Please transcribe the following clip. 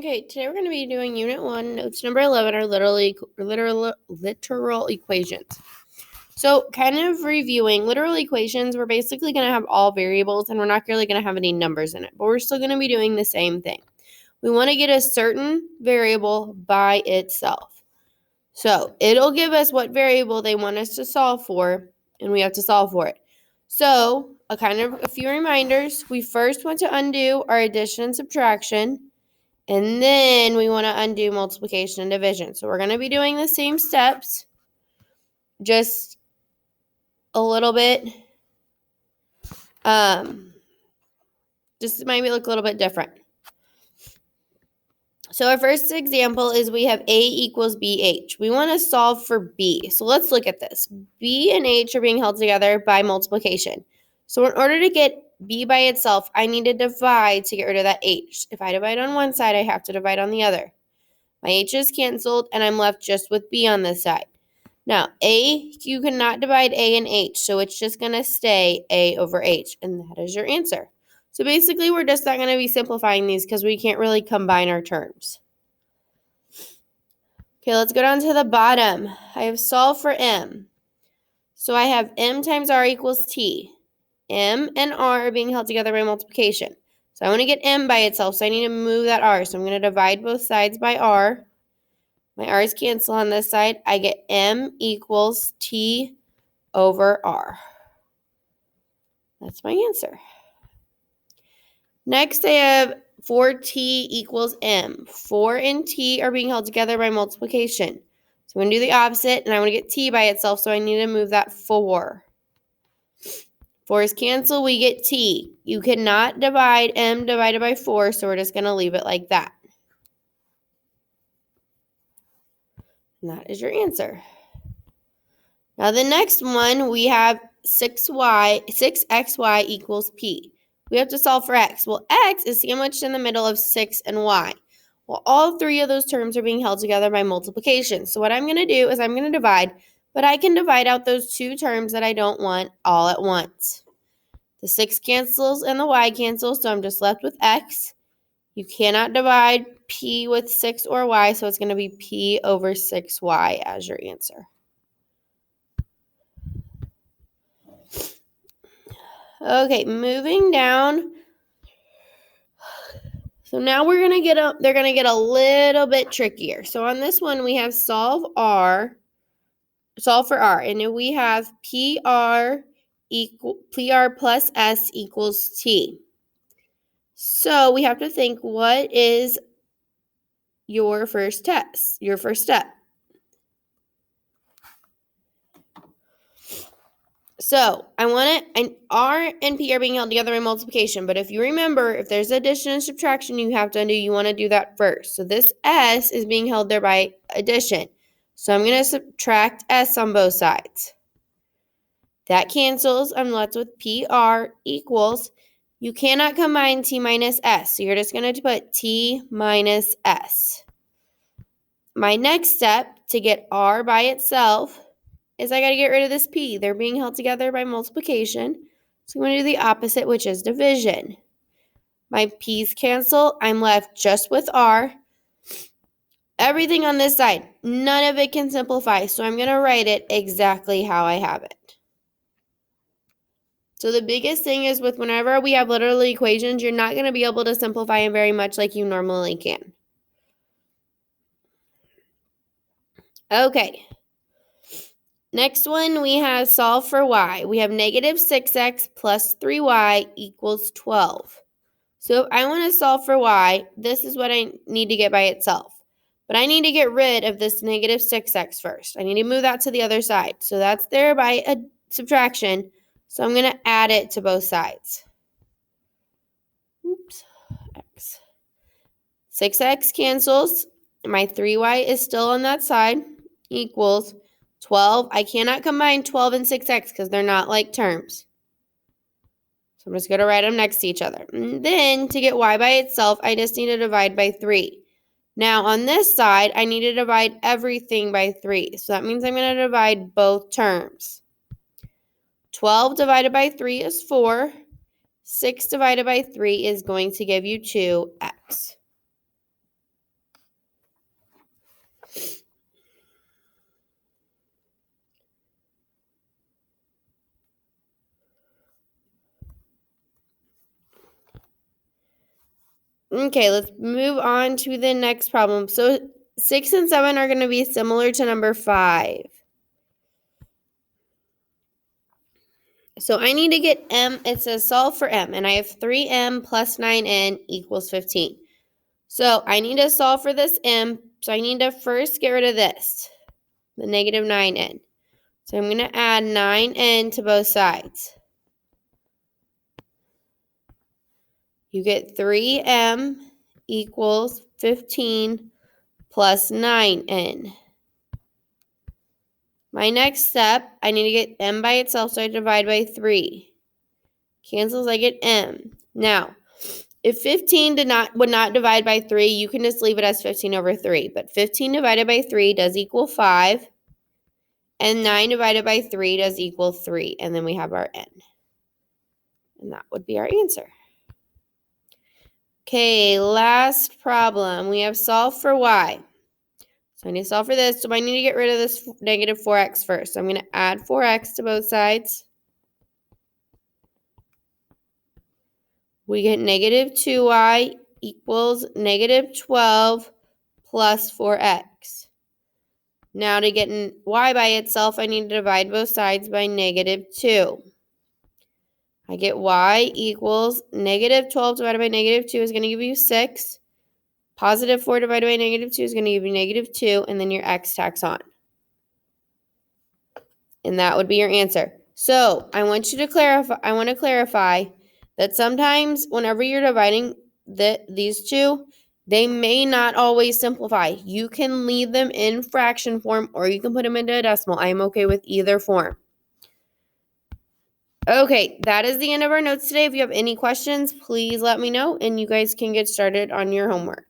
Okay, today we're going to be doing Unit 1, Notes number 11, or literal equations. So, kind of reviewing, literal equations, we're basically going to have all variables, and we're not really going to have any numbers in it, but we're still going to be doing the same thing. We want to get a certain variable by itself. So, it'll give us what variable they want us to solve for, and we have to solve for it. So, a few reminders. We first want to undo our addition and subtraction. And then we want to undo multiplication and division. So we're going to be doing the same steps, just a little bit, just maybe look a little bit different. So our first example is we have A equals BH. We want to solve for B. So let's look at this. B and H are being held together by multiplication. So in order to get B by itself, I need to divide to get rid of that H. If I divide on one side, I have to divide on the other. My H is canceled, and I'm left just with B on this side. Now, A, you cannot divide A and H, so it's just going to stay A over H, and that is your answer. So basically, we're just not going to be simplifying these because we can't really combine our terms. Okay, let's go down to the bottom. I have solved for M. So I have M times R equals T. M and R are being held together by multiplication. So I want to get M by itself, so I need to move that R. So I'm going to divide both sides by R. My R's cancel on this side. I get M equals T over R. That's my answer. Next, I have 4T equals M. 4 and T are being held together by multiplication. So I'm going to do the opposite, and I want to get T by itself, so I need to move that 4. 4's cancel, we get T. You cannot divide M divided by 4, so we're just going to leave it like that. And that is your answer. Now the next one, we have 6xy equals P. We have to solve for x. Well, x is sandwiched in the middle of 6 and y. Well, all three of those terms are being held together by multiplication. So what I'm going to do is I'm going to divide, but I can divide out those two terms that I don't want all at once. The 6 cancels and the y cancels, so I'm just left with x. You cannot divide p with 6 or y, so it's going to be p over 6y as your answer. Okay, moving down. So now they're going to get a little bit trickier. So on this one, we have solve for R, and then we have PR plus S equals T. So we have to think, what is your first step? So I want it, R and P are being held together by multiplication, but if you remember, if there's addition and subtraction you have to undo, you want to do that first. So this S is being held there by addition. So I'm going to subtract S on both sides. That cancels. I'm left with PR equals, you cannot combine T minus S, so you're just going to put T minus S. My next step to get R by itself is I got to get rid of this P. They're being held together by multiplication. So I'm going to do the opposite, which is division. My P's cancel. I'm left just with R. Everything on this side, none of it can simplify. So I'm going to write it exactly how I have it. So the biggest thing is with whenever we have literal equations, you're not going to be able to simplify them very much like you normally can. Okay. Next one, we have solve for y. We have negative 6x plus 3y equals 12. So if I want to solve for y, this is what I need to get by itself. But I need to get rid of this negative 6x first. I need to move that to the other side. So that's there by a subtraction. So I'm going to add it to both sides. Oops, x. 6x cancels. My 3y is still on that side, equals 12. I cannot combine 12 and 6x because they're not like terms. So I'm just going to write them next to each other. And then to get y by itself, I just need to divide by 3. Now on this side, I need to divide everything by 3. So that means I'm going to divide both terms. 12 divided by 3 is 4. 6 divided by 3 is going to give you 2x. Okay, let's move on to the next problem. So 6 and 7 are going to be similar to number 5. So I need to get m. It says solve for m, and I have 3m plus 9n equals 15. So I need to solve for this m, so I need to first get rid of this, the negative 9n. So I'm going to add 9n to both sides. You get 3m equals 15 plus 9n. My next step, I need to get m by itself, so I divide by 3. Cancels, I get m. Now, if 15 would not divide by 3, you can just leave it as 15 over 3. But 15 divided by 3 does equal 5. And 9 divided by 3 does equal 3. And then we have our n. And that would be our answer. Okay, last problem. We have solve for y. So I need to solve for this. So I need to get rid of this negative 4x first. So I'm going to add 4x to both sides. We get negative 2y equals negative 12 plus 4x. Now to get y by itself, I need to divide both sides by negative 2. I get y equals negative 12 divided by negative 2 is going to give you 6. Positive 4 divided by negative 2 is going to give you negative 2, and then your x tacks on. And that would be your answer. So I want to clarify that sometimes whenever you're dividing these two, they may not always simplify. You can leave them in fraction form, or you can put them into a decimal. I am okay with either form. Okay, that is the end of our notes today. If you have any questions, please let me know, and you guys can get started on your homework.